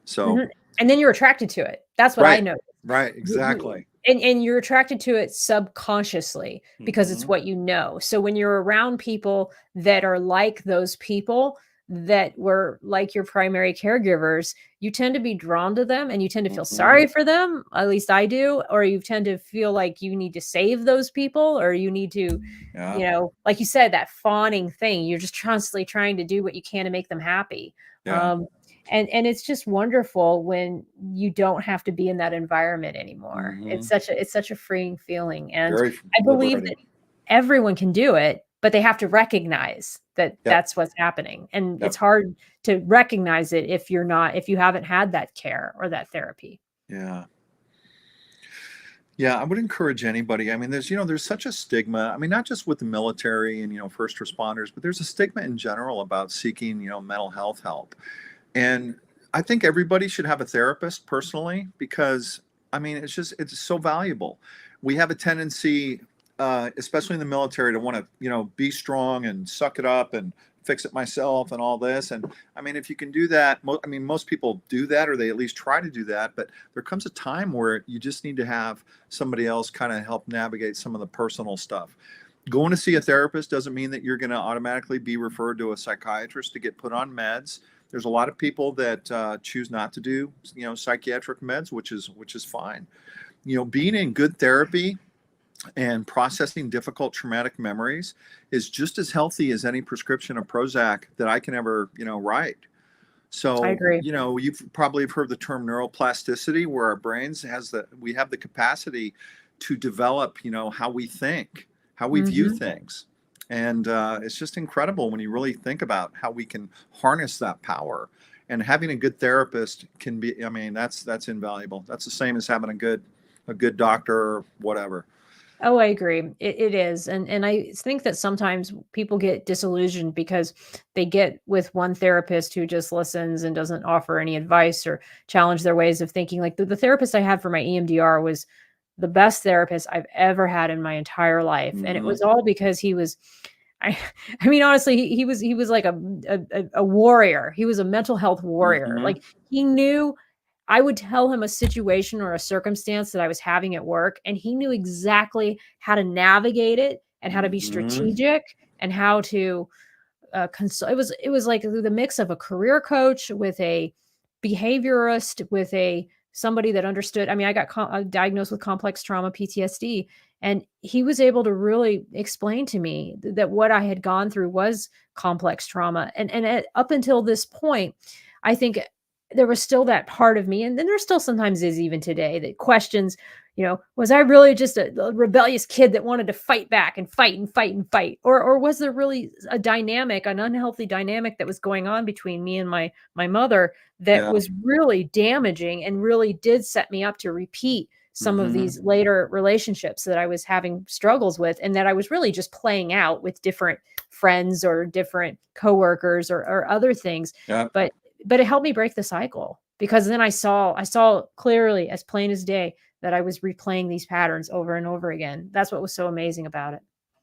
So Hmm. And then you're attracted to it. That's what I right, know. right, You exactly. and you're attracted to it subconsciously because it's Hmm. what you know. So when you're around people that are like those people that were like your primary caregivers, you tend to be drawn to them and you tend to feel Hmm. sorry for them, at least I do, or you tend to feel like you need to save those people or you need to, Yeah, like you said, that fawning thing. You're just constantly trying to do what you can to make them happy. yeah. Um, and it's just wonderful when you don't have to be in that environment anymore. Hmm. It's such a freeing feeling, and Very I believe that liberating. everyone can do it, but they have to recognize that Yep, that's what's happening, and it's yep. hard to recognize it if you haven't had that care or that therapy. Yeah. Yeah, I would encourage anybody. I mean, there's such a stigma. I mean, not just with the military and, first responders, but there's a stigma in general about seeking, mental health help. And I think everybody should have a therapist personally because, I mean, it's so valuable. We have a tendency, especially in the military, to want to, be strong and suck it up and fix it myself and all this. And I mean, if you can do that, I mean, most people do that or they at least try to do that. But there comes a time where you just need to have somebody else kind of help navigate some of the personal stuff. Going to see a therapist doesn't mean that you're going to automatically be referred to a psychiatrist to get put on meds. There's a lot of people that choose not to do, psychiatric meds, which is fine. Being in good therapy and processing difficult traumatic memories is just as healthy as any prescription of Prozac that I can ever, write. I So, agree. you've probably have heard the term neuroplasticity, where our brains we have the capacity to develop, how we think, how we view Mhm. things. And it's just incredible when you really think about how we can harness that power. And having a good therapist can be, I mean, that's invaluable. That's the same as having a good doctor or whatever. Oh, I agree. It is. And I think that sometimes people get disillusioned because they get with one therapist who just listens and doesn't offer any advice or challenge their ways of thinking. Like the therapist I had for my EMDR was the best therapist I've ever had in my entire life. And it Hmm. was all because he was I I mean, honestly, he was like a warrior. He was a mental health warrior. Hmm. Like he knew I would tell him a situation or a circumstance that I was having at work, and he knew exactly how to navigate it and how to be Hmm. strategic and how to it was like the mix of a career coach with a behaviorist with a somebody that understood. I mean, I got diagnosed with complex trauma PTSD, and he was able to really explain to me that what I had gone through was complex trauma. Up until this point, I think there was still that part of me, and then there still sometimes is even today that questions, was I really just a rebellious kid that wanted to fight back and fight and fight and fight? Or was there really a dynamic, an unhealthy dynamic that was going on between me and my mother that Yeah. was really damaging and really did set me up to repeat some of Hmm. these later relationships that I was having struggles with and that I was really just playing out with different friends or different coworkers or other things. Yeah. But it helped me break the cycle because then I saw clearly as plain as day that I was replaying these patterns over and over again. That's what was so amazing about it.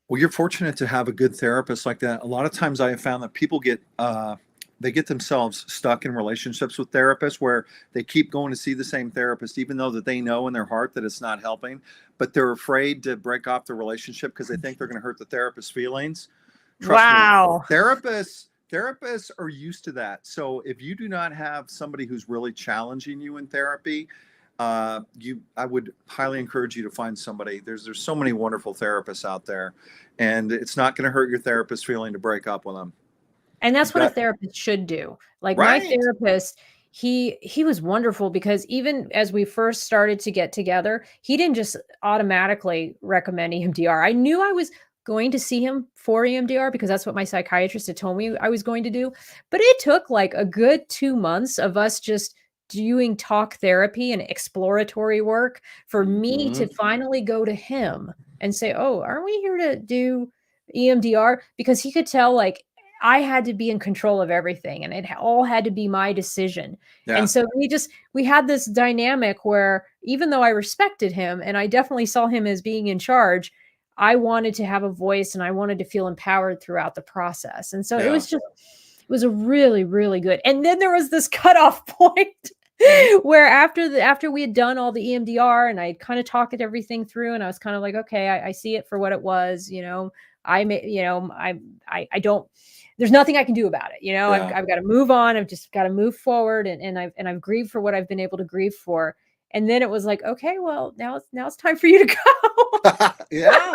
Well, you're fortunate to have a good therapist like that. A lot of times I have found that people they get themselves stuck in relationships with therapists where they keep going to see the same therapist, even though that they know in their heart that it's not helping, but they're afraid to break off the relationship because they think they're going to hurt the therapist's feelings. Trust me, Wow. therapists therapists are used to that. So if you do not have somebody who's really challenging you in therapy, I would highly encourage you to find somebody. There's so many wonderful therapists out there, and it's not going to hurt your therapist feeling to break up with them. And that's what a That therapist should do. Like my right? therapist, he was wonderful because even as we first started to get together, he didn't just automatically recommend EMDR. I knew I was going to see him for EMDR because that's what my psychiatrist had told me I was going to do. But it took like a good 2 months of us just doing talk therapy and exploratory work for me to Mhm. finally go to him and say, "Oh, aren't we here to do EMDR?" Because he could tell like I had to be in control of everything and it all had to be my decision. And Yeah, so we had this dynamic where even though I respected him and I definitely saw him as being in charge, I wanted to have a voice and I wanted to feel empowered throughout the process. And so yeah. it was a really, really good. And then there was this cutoff point where after we had done all the EMDR and I had kind of talked everything through and I was kind of like, okay, I see it for what it was, I may, I don't, there's nothing I can do about it. Yeah. I've got to move on. I've just got to move forward and I've grieved for what I've been able to grieve for. And then it was like, okay, well, now it's time for you to go. Yeah.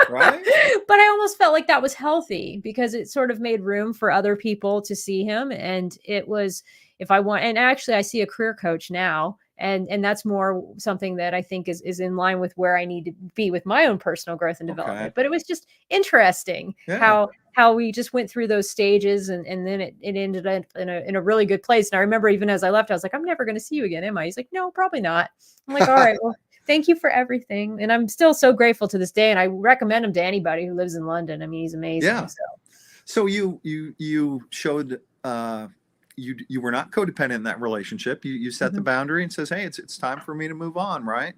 Right. But I almost felt like that was healthy because it sort of made room for other people to see him. And it was, if I want, and actually I see a career coach now. And that's more something that I think is in line with where I need to be with my own personal growth and Okay. development. But it was just interesting Yeah. how we just went through those stages and then it ended up in a really good place. And I remember even as I left, I was like, I'm never going to see you again, am I? He's like, no, probably not. I'm like, all right, well, thank you for everything. And I'm still so grateful to this day. And I recommend him to anybody who lives in London. I mean, he's amazing. Yeah. So So you showed you were not codependent in that relationship. You set the mhm. boundary and says, hey, it's time for me to move on, right?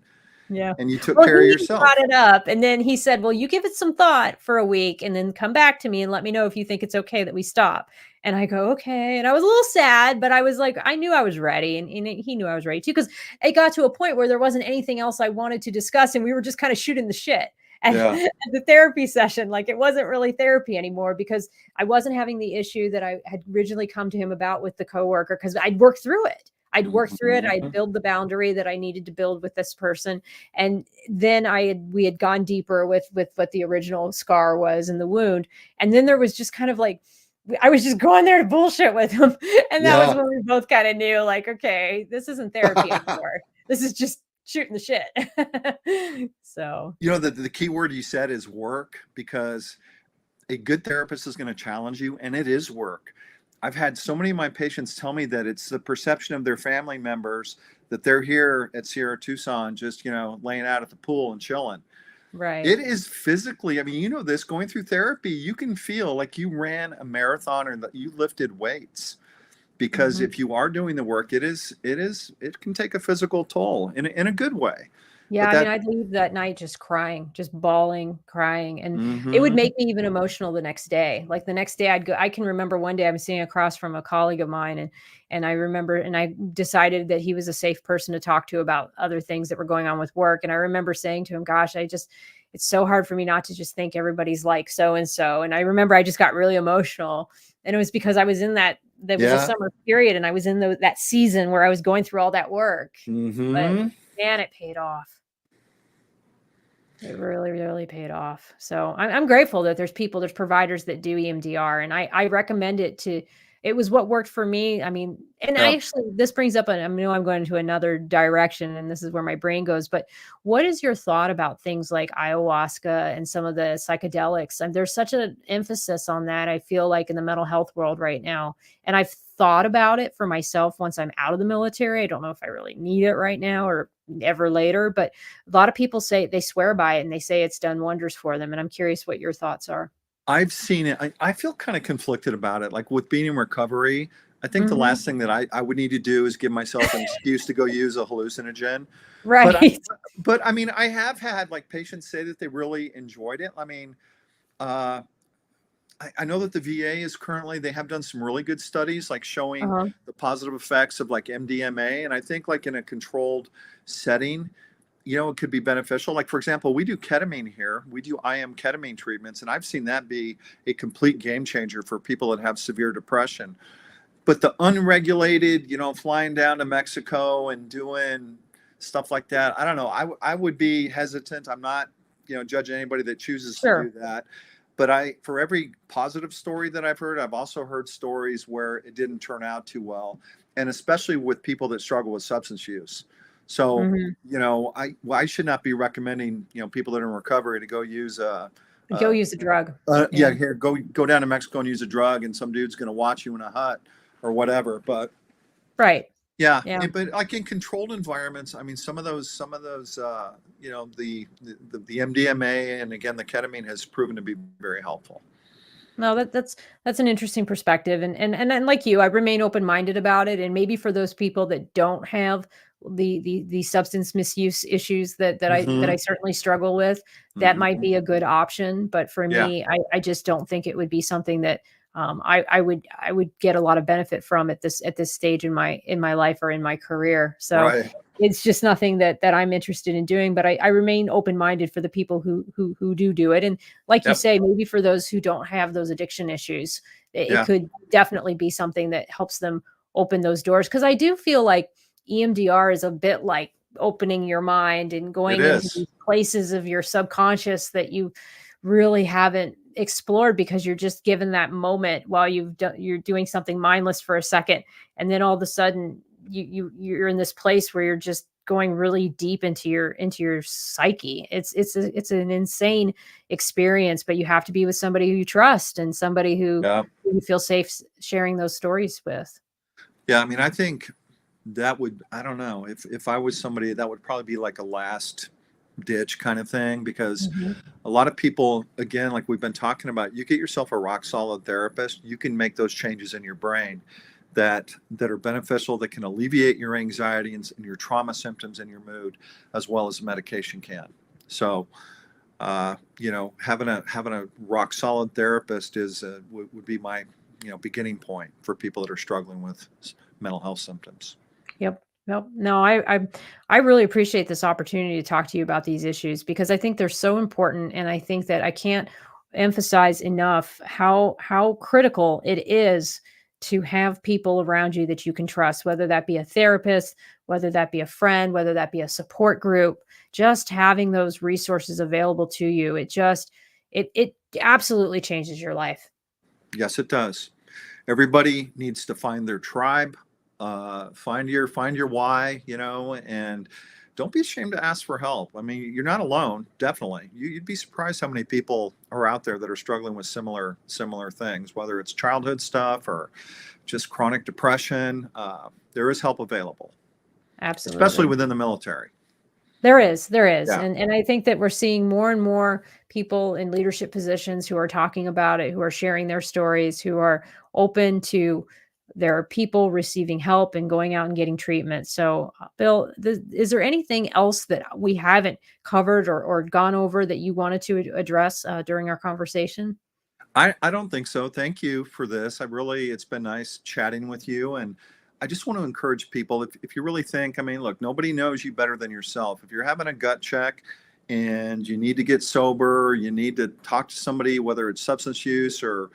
Yeah. And you took Well, care of he brought yourself. it up and then he said, well, you give it some thought for a week and then come back to me and let me know if you think it's okay that we stop. And I go, okay. And I was a little sad, but I was like, I knew I was ready. And he knew I was ready too, because it got to a point where there wasn't anything else I wanted to discuss. And we were just kind of shooting the shit at, Yeah. at the therapy session. Like it wasn't really therapy anymore because I wasn't having the issue that I had originally come to him about with the coworker because I'd worked through it. I'd worked through it. I'd Mhm. build the boundary that I needed to build with this person. And then we had gone deeper with what the original scar was in the wound. And then there was just kind of like, I was just going there to bullshit with him. And that was Yeah. when we both kind of knew like, okay, this isn't therapy anymore. This is just shooting the shit. So, The key word you said is work, because a good therapist is going to challenge you, and it is work. I've had so many of my patients tell me that it's the perception of their family members that they're here at Sierra Tucson just, laying out at the pool and chilling. right. It is physically, I mean, this going through therapy, you can feel like you ran a marathon or that you lifted weights, because Mhm. if you are doing the work, it can take a physical toll in a good way. Yeah, But I mean, that, I'd leave that night just crying, just bawling, crying, and it would hmm make me even emotional the next day. Like the next day I can remember one day I'm sitting across from a colleague of mine and I remember and I decided that he was a safe person to talk to about other things that were going on with work. And I remember saying to him, gosh, it's so hard for me not to just think everybody's like so and so. And I remember I just got really emotional. And it was because I was in that was a yeah. summer period and I was in that season where I was going through all that work. But hmm man, it paid off. It really, really paid off. So I'm grateful that there's providers that do EMDR, and I recommend it to. It was what worked for me. I mean, and I Yeah. actually this brings up. I know I'm going into another direction, and this is where my brain goes. But what is your thought about things like ayahuasca and some of the psychedelics? And there's such an emphasis on that. I feel like in the mental health world right now, and I've thought about it for myself once I'm out of the military. I don't know if I really need it right now or ever later, but a lot of people say they swear by it and they say it's done wonders for them. And I'm curious what your thoughts are. I've seen it. I feel kind of conflicted about it. Like with being in recovery, I think the Mhm. last thing that I would need to do is give myself an excuse to go use a hallucinogen. But I, Right. but I mean, I have had like patients say that they really enjoyed it. I mean, uh, I know that the VA is currently, they have done some really good studies like showing Uh-huh. the positive effects of like MDMA. And I think like in a controlled setting, it could be beneficial. Like, for example, we do ketamine here. We do IM ketamine treatments, and I've seen that be a complete game changer for people that have severe depression. But the unregulated, flying down to Mexico and doing stuff like that, I don't know. I would be hesitant. I'm not, judging anybody that chooses to Sure. do that. But for every positive story that I've heard, I've also heard stories where it didn't turn out too well, and especially with people that struggle with substance use. So, Hmm. I should not be recommending, people that are in recovery to go use Go uh, use a drug. yeah, Yeah. here, go down to Mexico and use a drug, and some dude's going to watch you in a hut or whatever. But Right. yeah, Yeah. but like in controlled environments, I mean, some of those, the MDMA and again the ketamine has proven to be very helpful. No, that's an interesting perspective, and like you, I remain open minded about it. And maybe for those people that don't have the substance misuse issues that I Hmm. certainly struggle with, that might Hmm. be a good option. But for Yeah, me, I just don't think it would be something that I would get a lot of benefit from at this stage in my life or in my career. So right. it's just nothing that I'm interested in doing. But I remain open minded for the people who do it. And like you Yep. say, maybe for those who don't have those addiction issues, it Yeah, could definitely be something that helps them open those doors. Because I do feel like EMDR is a bit like opening your mind and it going into is. these places of your subconscious that you really haven't explored, because you're just given that moment while you're doing something mindless for a second, and then all of a sudden you're in this place where you're just going really deep into your psyche. It's an insane experience, but you have to be with somebody who you trust and somebody Yeah. who you feel safe sharing those stories with. Yeah. I mean, I think I don't know, if I was somebody, that would probably be like a last ditch kind of thing, because Mhm. a lot of people, again, like we've been talking about, you get yourself a rock solid therapist, you can make those changes in your brain that are beneficial, that can alleviate your anxiety and your trauma symptoms and your mood, as well as medication can. So, having a rock solid therapist would be my beginning point for people that are struggling with mental health symptoms. Yep. Nope. No, I really appreciate this opportunity to talk to you about these issues, because I think they're so important, and I think that I can't emphasize enough how critical it is to have people around you that you can trust, whether that be a therapist, whether that be a friend, whether that be a support group. Just having those resources available to you, it absolutely changes your life. Yes, it does. Everybody needs to find their tribe, find your why, and don't be ashamed to ask for help. I mean, you're not alone. Definitely, you'd be surprised how many people are out there that are struggling with similar things, whether it's childhood stuff or just chronic depression. There is help available, especially Absolutely. within the military. There is, Yeah. and I think that we're seeing more and more people in leadership positions who are talking about it, who are sharing their stories, who are open to there are people receiving help and going out and getting treatment. So, Bill, is there anything else that we haven't covered or gone over that you wanted to address during our conversation? I don't think so. Thank you for this. It's been nice chatting with you. And I just want to encourage people, if you really think, I mean, look, nobody knows you better than yourself. If you're having a gut check and you need to get sober, you need to talk to somebody, whether it's substance use or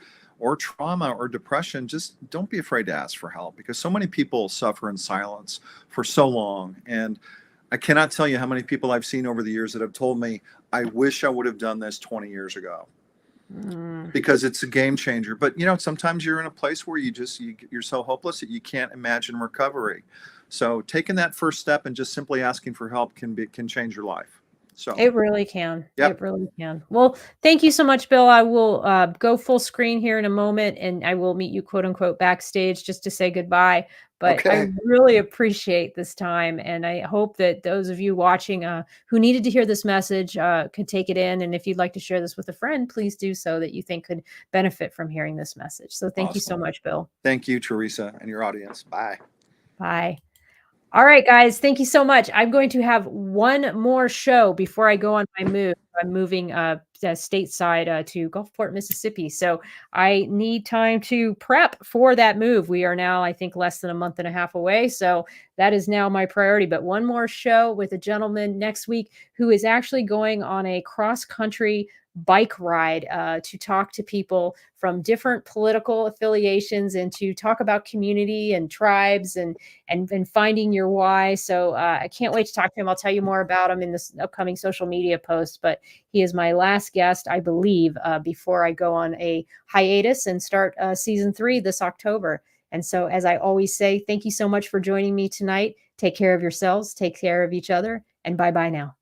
trauma or depression, just don't be afraid to ask for help, because so many people suffer in silence for so long. And I cannot tell you how many people I've seen over the years that have told me, I wish I would have done this 20 years ago, Mm. because it's a game changer. But sometimes you're in a place where you're so hopeless that you can't imagine recovery. So taking that first step and just simply asking for help can change your life. So, It really can. yep. It really can. Well, thank you so much, Bill. I will go full screen here in a moment, and I will meet you, quote unquote, backstage just to say goodbye. But I Okay. really appreciate this time, and I hope that those of you watching who needed to hear this message could take it in. And if you'd like to share this with a friend, please do so that you think could benefit from hearing this message. So thank you so Awesome. much, Bill. Thank you, Teresa, and your audience. Bye. Bye. All right, guys, thank you so much. I'm going to have one more show before I go on my move. I'm moving stateside to Gulfport, Mississippi. So I need time to prep for that move. We are now, I think, less than a month and a half away. So that is now my priority. But one more show with a gentleman next week who is actually going on a cross country bike ride to talk to people from different political affiliations and to talk about community and tribes and finding your why. So I can't wait to talk to him. I'll tell you more about him in this upcoming social media post. But he is my last guest, I believe, before I go on a hiatus and start season 3 this October. And so, as I always say, thank you so much for joining me tonight. Take care of yourselves, take care of each other, and bye bye now.